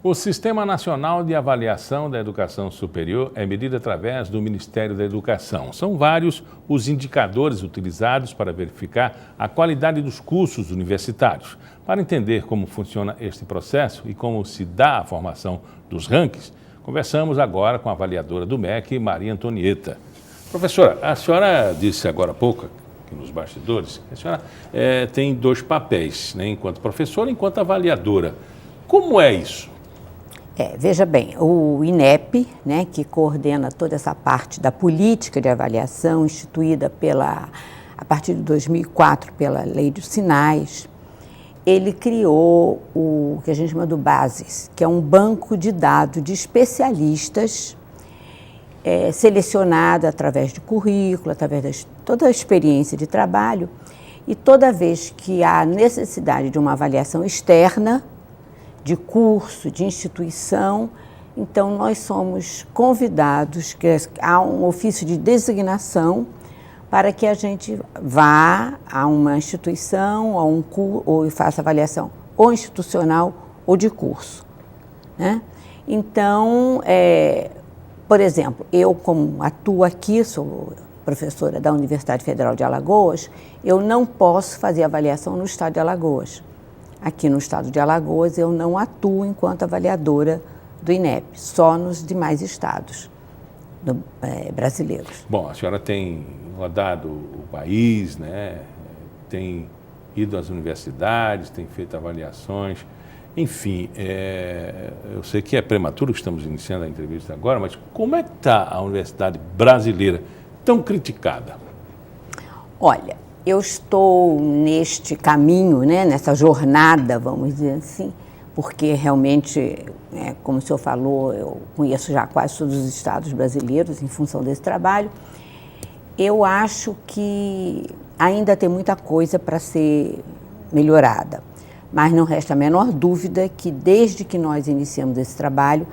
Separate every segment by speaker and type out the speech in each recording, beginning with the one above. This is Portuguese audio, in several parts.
Speaker 1: O Sistema Nacional de Avaliação da Educação Superior é medido através do Ministério da Educação. São vários os indicadores utilizados para verificar a qualidade dos cursos universitários. Para entender como funciona este processo e como se dá a formação dos rankings, conversamos agora com a avaliadora do MEC, Maria Antonieta. Professora, a senhora disse agora há pouco, aqui nos bastidores, que a senhora tem dois papéis, né, enquanto professora e enquanto avaliadora. Como é isso?
Speaker 2: Veja bem, o INEP, né, que coordena toda essa parte da política de avaliação instituída a partir de 2004 pela Lei dos Sinais, ele criou o que a gente chama do BASES, que é um banco de dados de especialistas selecionado através de currículo, através de toda a experiência de trabalho, e toda vez que há necessidade de uma avaliação externa, de curso, de instituição, então nós somos convidados, que há um ofício de designação para que a gente vá a uma instituição, a um curso, ou faça avaliação ou institucional ou de curso, né? Então, por exemplo, eu como atuo aqui, sou professora da Universidade Federal de Alagoas, eu não posso fazer avaliação no estado de Alagoas. Aqui no estado de Alagoas, eu não atuo enquanto avaliadora do INEP, só nos demais estados brasileiros.
Speaker 1: Bom, a senhora tem rodado o país, né? Tem ido às universidades, tem feito avaliações, enfim, eu sei que é prematuro que estamos iniciando a entrevista agora, mas como é que está a universidade brasileira tão criticada?
Speaker 2: Olha, eu estou neste caminho, né, nessa jornada, vamos dizer assim, porque realmente, como o senhor falou, eu conheço já quase todos os estados brasileiros em função desse trabalho. Eu acho que ainda tem muita coisa para ser melhorada, mas não resta a menor dúvida que desde que nós iniciamos esse trabalho,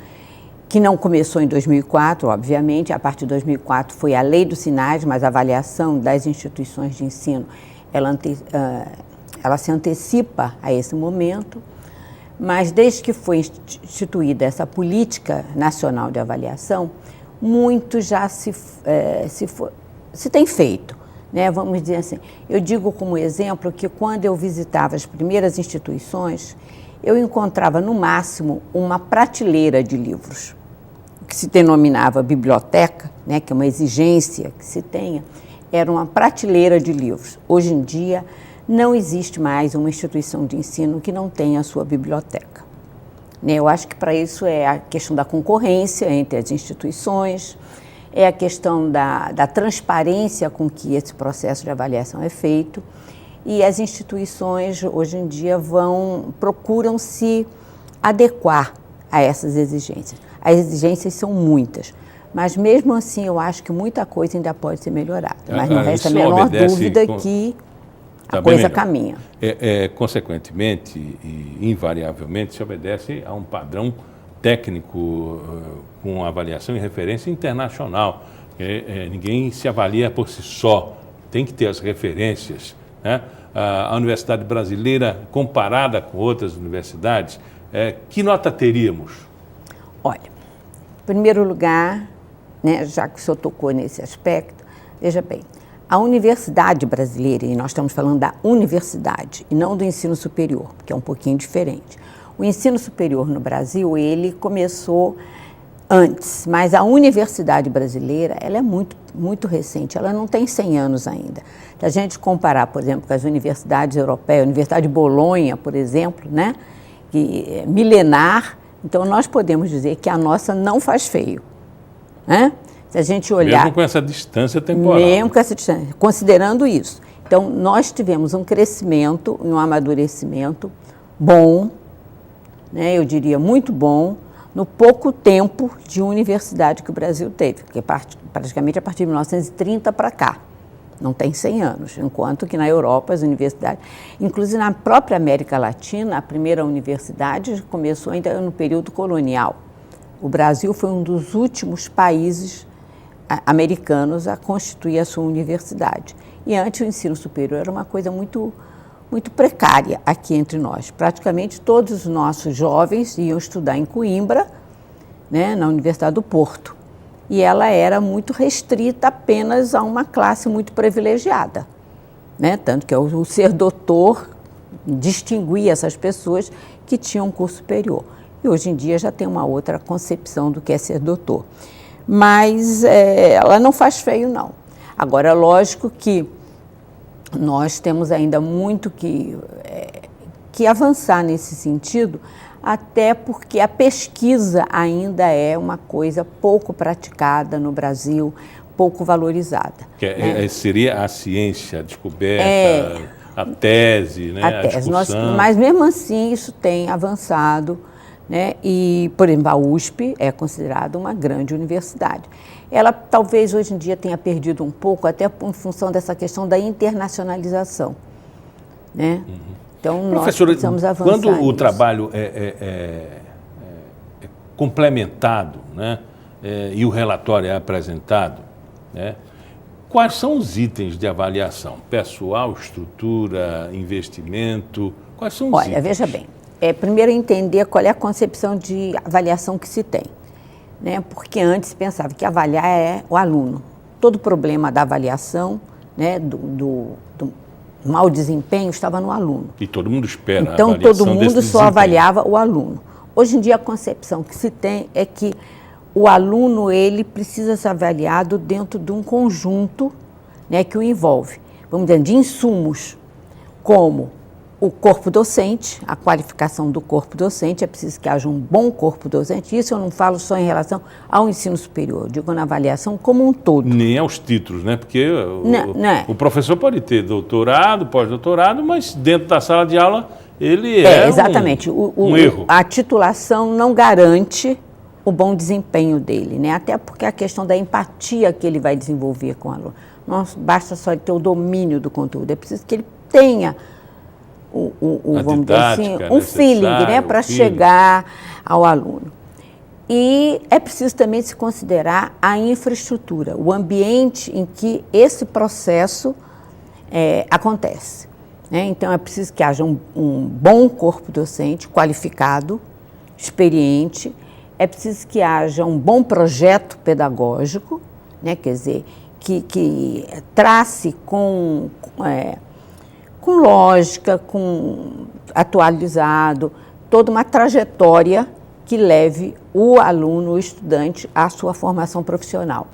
Speaker 2: que não começou em 2004, obviamente, a partir de 2004 foi a Lei dos Sinais, mas a avaliação das instituições de ensino, ela se antecipa a esse momento, mas desde que foi instituída essa política nacional de avaliação, muito já se tem feito, né? Vamos dizer assim, eu digo como exemplo que quando eu visitava as primeiras instituições, eu encontrava no máximo uma prateleira de livros, que se denominava biblioteca, né, que é uma exigência que se tenha, era uma prateleira de livros. Hoje em dia, não existe mais uma instituição de ensino que não tenha a sua biblioteca. Né, eu acho que para isso é a questão da concorrência entre as instituições, é a questão da transparência com que esse processo de avaliação é feito, e as instituições, hoje em dia, procuram se adequar a essas exigências. As exigências são muitas, mas mesmo assim eu acho que muita coisa ainda pode ser melhorada. Mas não resta a menor dúvida que a coisa caminha.
Speaker 1: Consequentemente e invariavelmente se obedece a um padrão técnico com avaliação e referência internacional. Ninguém se avalia por si só, tem que ter as referências, né? A universidade brasileira comparada com outras universidades, que nota teríamos?
Speaker 2: Olha, em primeiro lugar, né, já que o senhor tocou nesse aspecto, veja bem, a universidade brasileira, e nós estamos falando da universidade e não do ensino superior, que é um pouquinho diferente. O ensino superior no Brasil, ele começou antes, mas a universidade brasileira, ela é muito, muito recente, ela não tem 100 anos ainda. Se a gente comparar, por exemplo, com as universidades europeias, a Universidade de Bolonha, por exemplo, né, que é milenar, então nós podemos dizer que a nossa não faz feio, né? Se a gente olhar...
Speaker 1: Mesmo com essa distância temporal.
Speaker 2: Mesmo com essa distância, considerando isso. Então, nós tivemos um crescimento e um amadurecimento bom, né, eu diria muito bom, no pouco tempo de universidade que o Brasil teve, que é praticamente a partir de 1930 para cá. Não tem 100 anos, enquanto que na Europa as universidades, inclusive na própria América Latina, a primeira universidade começou ainda no período colonial. O Brasil foi um dos últimos países americanos a constituir a sua universidade. E antes o ensino superior era uma coisa muito muito precária aqui entre nós. Praticamente todos os nossos jovens iam estudar em Coimbra, né, na Universidade do Porto. E ela era muito restrita apenas a uma classe muito privilegiada, né? Tanto que o ser doutor distinguia essas pessoas que tinham um curso superior. E hoje em dia já tem uma outra concepção do que é ser doutor. Mas ela não faz feio, não. Agora, é lógico que nós temos ainda muito que avançar nesse sentido, até porque a pesquisa ainda é uma coisa pouco praticada no Brasil, pouco valorizada.
Speaker 1: Seria a ciência, a descoberta, a tese, né? A discussão.
Speaker 2: Mas mesmo assim isso tem avançado, né? E, por exemplo, a USP é considerada uma grande universidade. Ela talvez hoje em dia tenha perdido um pouco, até em função dessa questão da internacionalização, né? Então, nós precisamos avançar
Speaker 1: quando o
Speaker 2: nisso.
Speaker 1: trabalho é complementado, né, e o relatório é apresentado, né, quais são os itens de avaliação? Pessoal, estrutura, investimento, quais são os itens?
Speaker 2: Olha, veja bem, primeiro entender qual é a concepção de avaliação que se tem, né? Porque antes se pensava que avaliar é o aluno. Todo problema da avaliação, né, do mau desempenho estava no aluno.
Speaker 1: E todo mundo espera
Speaker 2: então,
Speaker 1: a avaliação
Speaker 2: todo mundo
Speaker 1: desse
Speaker 2: só
Speaker 1: desempenho.
Speaker 2: avaliava o aluno. Hoje em dia, a concepção que se tem é que o aluno ele precisa ser avaliado dentro de um conjunto, né, que o envolve, vamos dizer, de insumos, como o corpo docente, a qualificação do corpo docente, é preciso que haja um bom corpo docente. Isso eu não falo só em relação ao ensino superior, digo na avaliação como um todo.
Speaker 1: Nem aos títulos, né? Porque
Speaker 2: Não.
Speaker 1: o professor pode ter doutorado, pós-doutorado, mas dentro da sala de aula ele
Speaker 2: exatamente.
Speaker 1: um erro.
Speaker 2: A titulação não garante o bom desempenho dele, né? Até porque a questão da empatia que ele vai desenvolver com o aluno. Não basta só ele ter o domínio do conteúdo, é preciso que ele tenha vamos dizer assim, um feeling, né, para chegar ao aluno. E é preciso também se considerar a infraestrutura, o ambiente em que esse processo acontece, né? Então, é preciso que haja um bom corpo docente, qualificado, experiente, é preciso que haja um bom projeto pedagógico, né? Quer dizer, que trace com lógica, com atualizado, toda uma trajetória que leve o aluno, o estudante, à sua formação profissional.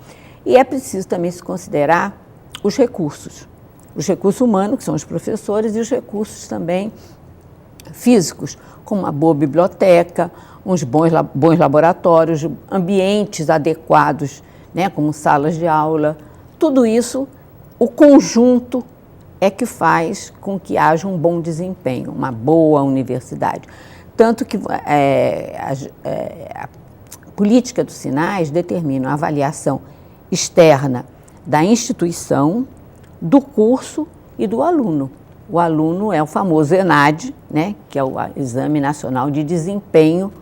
Speaker 2: E é preciso também se considerar os recursos humanos, que são os professores, e os recursos também físicos, como uma boa biblioteca, uns bons laboratórios, ambientes adequados, né, como salas de aula. Tudo isso, o conjunto é que faz com que haja um bom desempenho, uma boa universidade. Tanto que a política dos sinais determina a avaliação externa da instituição, do curso e do aluno. O aluno é o famoso ENAD, né, que é o Exame Nacional de Desempenho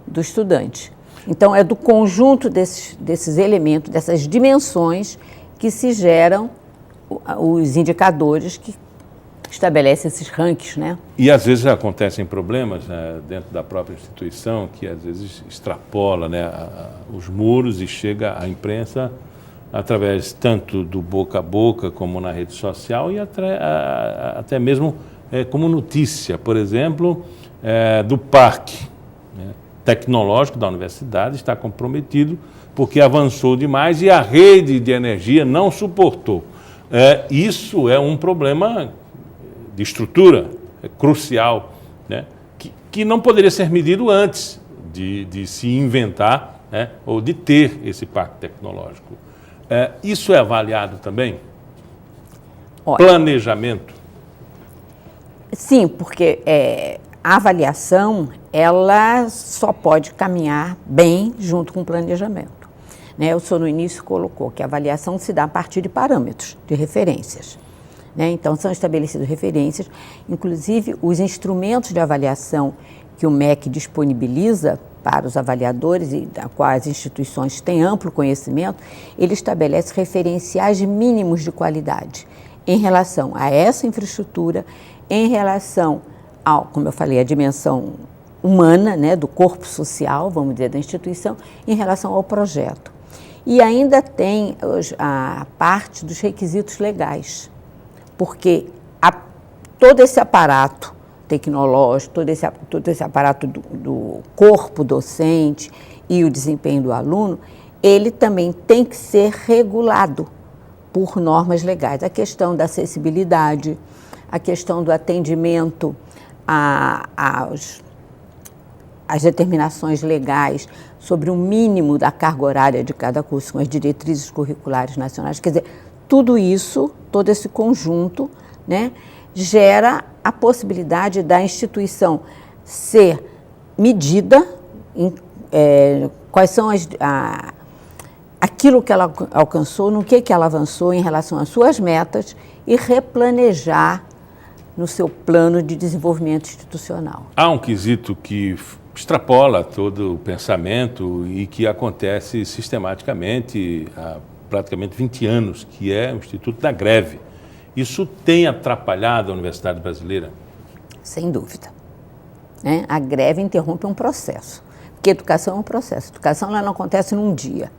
Speaker 2: do Estudante. Então, é do conjunto desses elementos, dessas dimensões, que se geram os indicadores que estabelecem esses rankings, né?
Speaker 1: E às vezes acontecem problemas, né, dentro da própria instituição, que às vezes extrapola, né, os muros e chega à imprensa através tanto do boca a boca como na rede social e até mesmo como notícia, por exemplo, do parque, né, tecnológico da universidade está comprometido porque avançou demais e a rede de energia não suportou. Isso é um problema de estrutura, crucial, né, que não poderia ser medido antes de se inventar, né, ou de ter esse parque tecnológico. Isso é avaliado também?
Speaker 2: Olha,
Speaker 1: planejamento?
Speaker 2: Sim, porque a avaliação ela só pode caminhar bem junto com o planejamento. O senhor no início colocou que a avaliação se dá a partir de parâmetros, de referências, né? Então, são estabelecidas referências, inclusive os instrumentos de avaliação que o MEC disponibiliza para os avaliadores e da qual as instituições têm amplo conhecimento, ele estabelece referenciais mínimos de qualidade em relação a essa infraestrutura, em relação ao, como eu falei, a dimensão humana, né, do corpo social, vamos dizer, da instituição, em relação ao projeto. E ainda tem a parte dos requisitos legais, porque todo esse aparato tecnológico, todo esse aparato do corpo docente e o desempenho do aluno, ele também tem que ser regulado por normas legais. A questão da acessibilidade, a questão do atendimento às determinações legais sobre o mínimo da carga horária de cada curso, com as diretrizes curriculares nacionais. Quer dizer, tudo isso, todo esse conjunto, né, gera a possibilidade da instituição ser medida em quais são aquilo que ela alcançou, no que ela avançou em relação às suas metas e replanejar no seu plano de desenvolvimento institucional.
Speaker 1: Há um quesito que extrapola todo o pensamento e que acontece sistematicamente há praticamente 20 anos, que é o Instituto da Greve. Isso tem atrapalhado a Universidade Brasileira?
Speaker 2: Sem dúvida. Né? A greve interrompe um processo, porque educação é um processo. A educação ela não acontece num dia.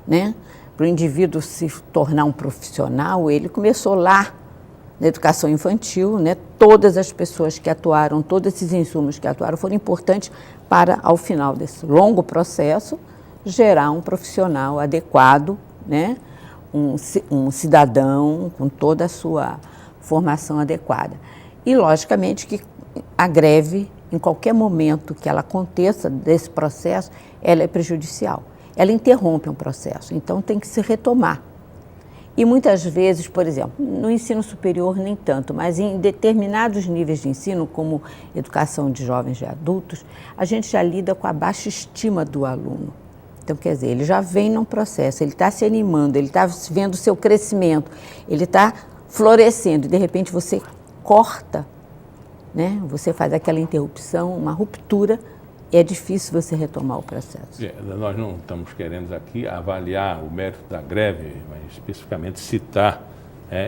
Speaker 2: Né? Para o indivíduo se tornar um profissional, ele começou lá na educação infantil, né? Todas as pessoas que atuaram, todos esses insumos que atuaram foram importantes para, ao final desse longo processo, gerar um profissional adequado, né? Um cidadão com toda a sua formação adequada. E, logicamente, que a greve, em qualquer momento que ela aconteça desse processo, ela é prejudicial. Ela interrompe um processo, então tem que se retomar. E muitas vezes, por exemplo, no ensino superior nem tanto, mas em determinados níveis de ensino, como educação de jovens e adultos, a gente já lida com a baixa estima do aluno. Então, quer dizer, ele já vem num processo, ele está se animando, ele está vendo o seu crescimento, ele está florescendo e de repente você corta, né? Você faz aquela interrupção, uma ruptura, é difícil você retomar o processo.
Speaker 1: Nós não estamos querendo aqui avaliar o mérito da greve, mas especificamente citar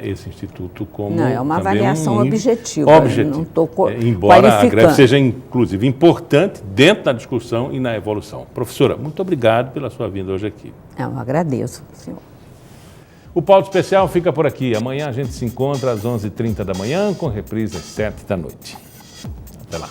Speaker 1: esse instituto como...
Speaker 2: Não, é uma avaliação objetiva. Não estou
Speaker 1: embora a greve seja, inclusive, importante dentro da discussão e na evolução. Professora, muito obrigado pela sua vinda hoje aqui.
Speaker 2: Eu agradeço, senhor.
Speaker 1: O Pauta Especial fica por aqui. Amanhã a gente se encontra às 11h30 da manhã, com reprise às 7 da noite. Até lá.